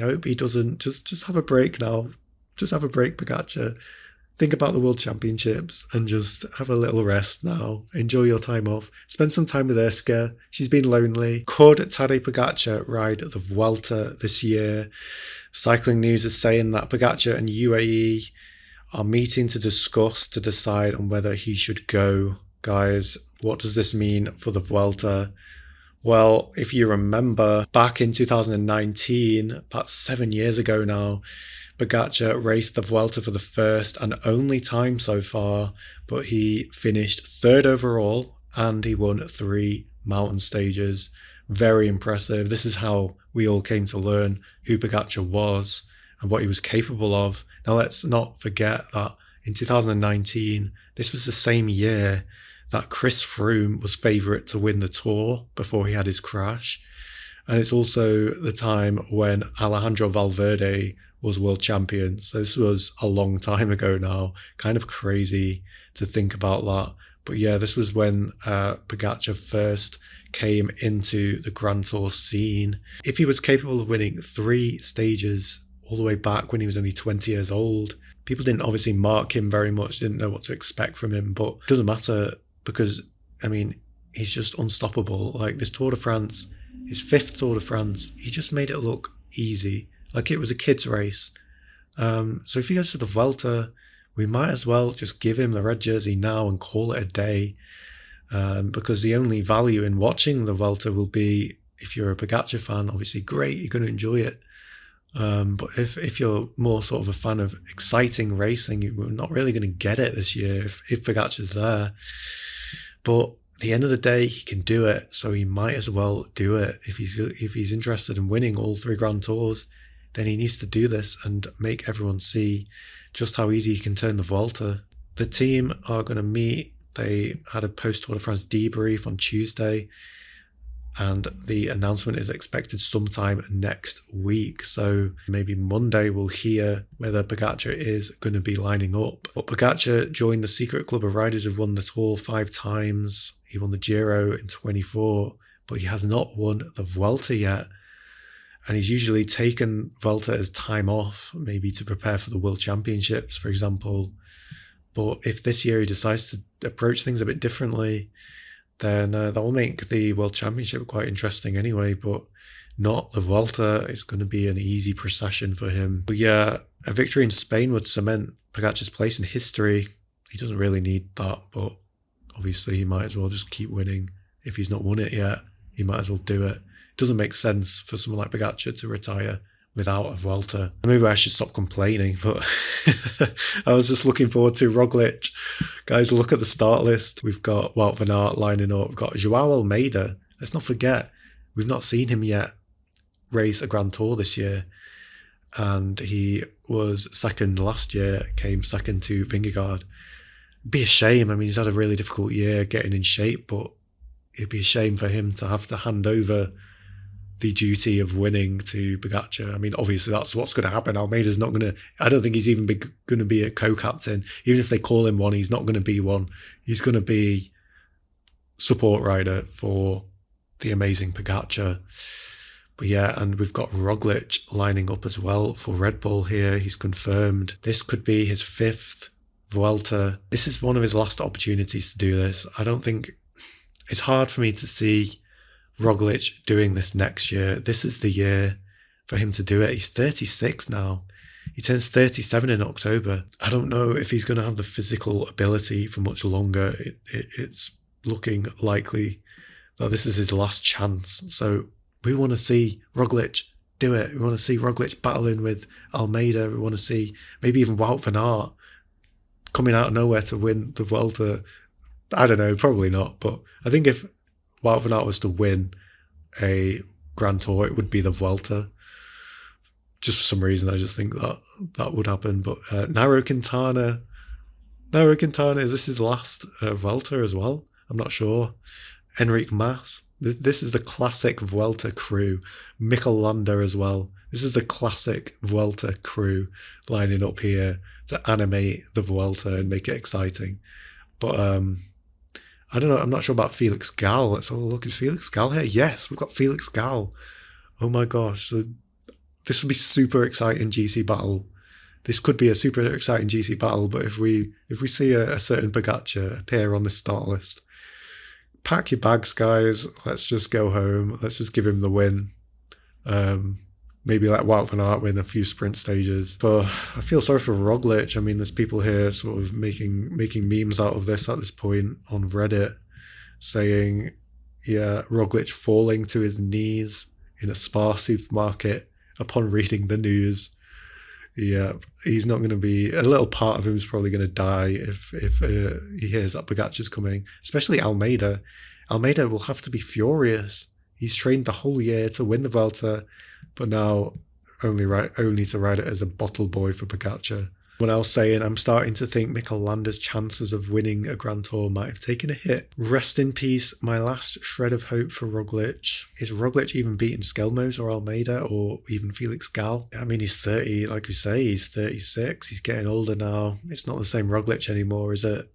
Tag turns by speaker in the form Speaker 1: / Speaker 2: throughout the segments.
Speaker 1: I hope he doesn't. Just have a break now. Just have a break, Pogačar. Think about the World Championships and just have a little rest now. Enjoy your time off. Spend some time with Erska. She's been lonely. Could Tadej Pogačar ride the Vuelta this year? Cycling News is saying that Pogačar and UAE are meeting to decide on whether he should go. Guys, what does this mean for the Vuelta? Well, if you remember, back in 2019, that's 7 years ago now, Pogačar raced the Vuelta for the first and only time so far, but he finished third overall and he won 3 mountain stages. Very impressive. This is how we all came to learn who Pogačar was and what he was capable of. Now, let's not forget that in 2019, this was the same year that Chris Froome was favourite to win the Tour before he had his crash. And it's also the time when Alejandro Valverde was world champion. So this was a long time ago now. Kind of crazy to think about that. But yeah, this was when Pogačar first came into the Grand Tour scene. If he was capable of winning 3 stages all the way back when he was only 20 years old, people didn't obviously mark him very much, didn't know what to expect from him. But it doesn't matter because, I mean, he's just unstoppable. Like this Tour de France, his 5th Tour de France, he just made it look easy. Like it was a kid's race. So if he goes to the Vuelta, we might as well just give him the red jersey now and call it a day. Because the only value in watching the Vuelta will be, if you're a Pogačar fan, obviously great, you're going to enjoy it. But if you're more sort of a fan of exciting racing, you're not really going to get it this year if Pogačar's there. But at the end of the day, he can do it, so he might as well do it. If he's interested in winning all 3 Grand Tours, then he needs to do this and make everyone see just how easy he can turn the Vuelta. The team are going to meet. They had a post-Tour de France debrief on Tuesday, and the announcement is expected sometime next week. So maybe Monday we'll hear whether Pogačar is going to be lining up. But Pogačar joined the secret club of riders who've won the Tour 5 times. He won the Giro in 24, but he has not won the Vuelta yet. And he's usually taken Vuelta as time off, maybe to prepare for the World Championships, for example. But if this year he decides to approach things a bit differently, then that will make the World Championship quite interesting anyway, but not the Vuelta. It's going to be an easy procession for him. But yeah, a victory in Spain would cement Pogačar's place in history. He doesn't really need that, but obviously he might as well just keep winning. If he's not won it yet, he might as well do it. It doesn't make sense for someone like Pogačar to retire without a Vuelta. Maybe I should stop complaining, but I was just looking forward to Roglic. Guys, look at the start list. We've got Wout van Aert lining up. We've got Joao Almeida. Let's not forget, we've not seen him yet race a Grand Tour this year. And he was second last year, came second to Vingegaard. It'd be a shame. I mean, he's had a really difficult year getting in shape, but it'd be a shame for him to have to hand over the duty of winning to Pogačar. I mean, obviously that's what's going to happen. Almeida's not going to, I don't think he's even going to be a co-captain. Even if they call him one, he's not going to be one. He's going to be support rider for the amazing Pogačar. But yeah, and we've got Roglic lining up as well for Red Bull here. He's confirmed. This could be his 5th Vuelta. This is one of his last opportunities to do this. I don't think, it's hard for me to see Roglic doing this next year. This is the year for him to do it. He's 36 now. He turns 37 in October. I don't know if he's going to have the physical ability for much longer. It's looking likely that this is his last chance. So we want to see Roglic do it. We want to see Roglic battling with Almeida. We want to see maybe even Wout van Aert coming out of nowhere to win the Vuelta. I don't know, probably not. But I think if Wout van Aert was to win a Grand Tour, it would be the Vuelta. Just for some reason, I just think that would happen. But Nairo Quintana, is this his last Vuelta as well? I'm not sure. Enric Mas, this is the classic Vuelta crew. Mikel Landa as well. This is the classic Vuelta crew lining up here to animate the Vuelta and make it exciting. But I don't know, I'm not sure about Felix Gal. Let's have a look. Is Felix Gal here? Yes, we've got Felix Gal. Oh my gosh. So this would be super exciting GC battle. This could be a super exciting GC battle, but if we see a certain Pogačar appear on this start list, pack your bags, guys. Let's just go home. Let's just give him the win. Maybe let Wout van Aert win a few sprint stages. But I feel sorry for Roglic. I mean, there's people here sort of making memes out of this at this point on Reddit, saying, yeah, Roglic falling to his knees in a Spar supermarket upon reading the news. Yeah, he's not going to be... A little part of him is probably going to die if he hears that Pogačar's coming. Especially Almeida. Almeida will have to be furious. He's trained the whole year to win the Vuelta, but now only to ride it as a bottle boy for Pogačar. Someone else saying, I'm starting to think Mikel Landa's chances of winning a Grand Tour might have taken a hit. Rest in peace, my last shred of hope for Roglic. Is Roglic even beating Skelmos or Almeida or even Felix Gal? I mean, he's 30, like we say, he's 36. He's getting older now. It's not the same Roglic anymore, is it?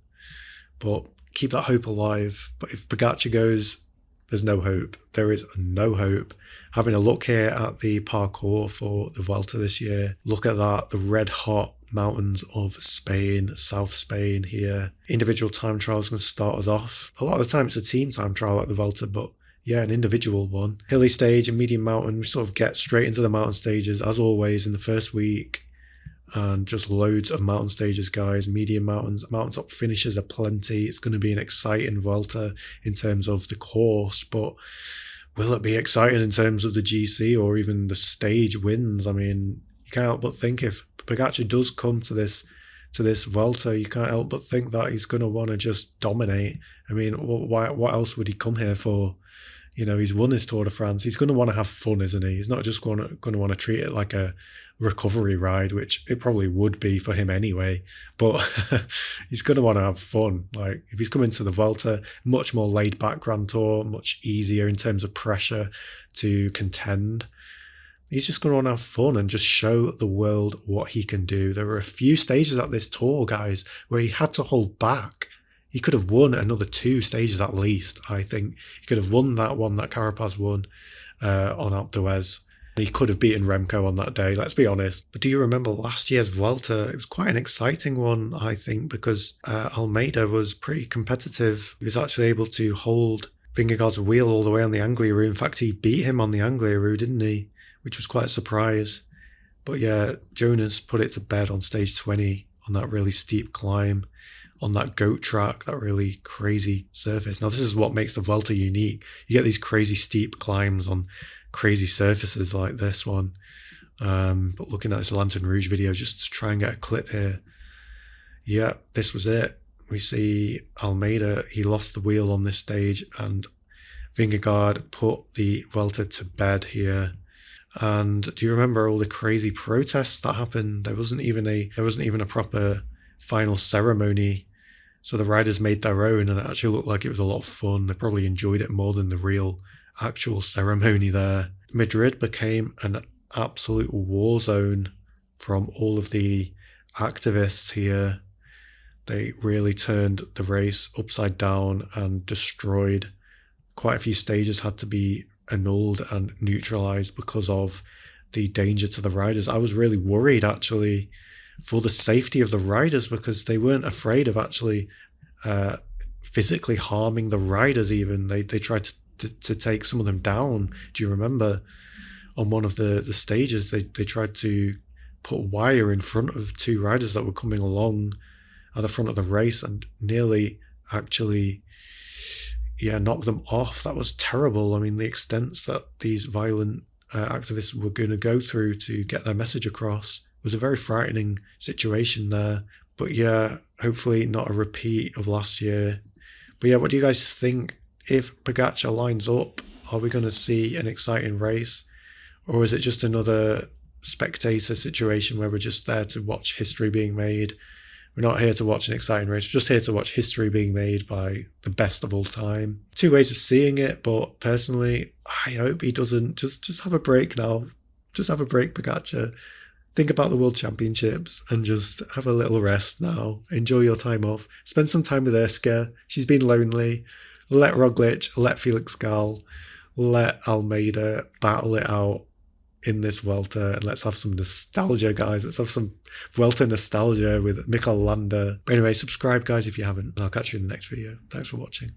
Speaker 1: But keep that hope alive. But if Pogačar goes, there's no hope. There is no hope. Having a look here at the parkour for the Vuelta this year, look at that, the red hot mountains of Spain, South Spain here. Individual time trials going to start us off. A lot of the time it's a team time trial like the Vuelta, but yeah, an individual one. Hilly stage and medium mountain, we sort of get straight into the mountain stages as always in the first week. And just loads of mountain stages, guys. Medium mountains, mountaintop finishes are plenty. It's going to be an exciting Vuelta in terms of the course, but will it be exciting in terms of the GC or even the stage wins? I mean, you can't help but think if Pogačar does come to this Vuelta, you can't help but think that he's going to want to just dominate. I mean, what else would he come here for? You know, he's won his Tour de France. He's going to want to have fun, isn't he? He's not just going to want to treat it like a recovery ride, which it probably would be for him anyway. But he's going to want to have fun. Like, if he's coming to the Vuelta, much more laid back Grand Tour, much easier in terms of pressure to contend. He's just going to want to have fun and just show the world what he can do. There were a few stages at this tour, guys, where he had to hold back. He could have won another 2 stages at least, I think. He could have won that one that Carapaz won on Alpe d'Huez. He could have beaten Remco on that day, let's be honest. But do you remember last year's Vuelta? It was quite an exciting one, I think, because Almeida was pretty competitive. He was actually able to hold Vingegaard's wheel all the way on the Angliru. In fact, he beat him on the Angliru, didn't he? Which was quite a surprise. But yeah, Jonas put it to bed on stage 20 on that really steep climb, on that goat track, that really crazy surface. Now, this is what makes the Vuelta unique. You get these crazy steep climbs on crazy surfaces like this one. But looking at this Lantern Rouge video, just to try and get a clip here. Yeah, this was it. We see Almeida, he lost the wheel on this stage, and Vingegaard put the Vuelta to bed here. And do you remember all the crazy protests that happened? There wasn't even a proper final ceremony. So the riders made their own, and it actually looked like it was a lot of fun. They probably enjoyed it more than the real actual ceremony there. Madrid became an absolute war zone from all of the activists here. They really turned the race upside down and destroyed. Quite a few stages had to be annulled and neutralized because of the danger to the riders. I was really worried actually for the safety of the riders because they weren't afraid of actually physically harming the riders even. They tried to take some of them down. Do you remember on one of the stages they tried to put wire in front of 2 riders that were coming along at the front of the race and nearly actually knock them off. That was terrible. I mean, the extents that these violent activists were going to go through to get their message across was a very frightening situation there. But yeah, hopefully not a repeat of last year. But yeah, what do you guys think? If Pogačar lines up, are we going to see an exciting race? Or is it just another spectator situation where we're just there to watch history being made? We're not here to watch an exciting race, we're just here to watch history being made by the best of all time. 2 ways of seeing it, but personally, I hope he doesn't. Just have a break now. Just have a break, Pogačar. Think about the World Championships and just have a little rest now. Enjoy your time off. Spend some time with Erska. She's been lonely. Let Roglic, let Felix Gal, let Almeida battle it out. in this Vuelta, and let's have some nostalgia, guys. Let's have some Vuelta nostalgia with Mikel Landa. But anyway, subscribe, guys, if you haven't, and I'll catch you in the next video. Thanks for watching.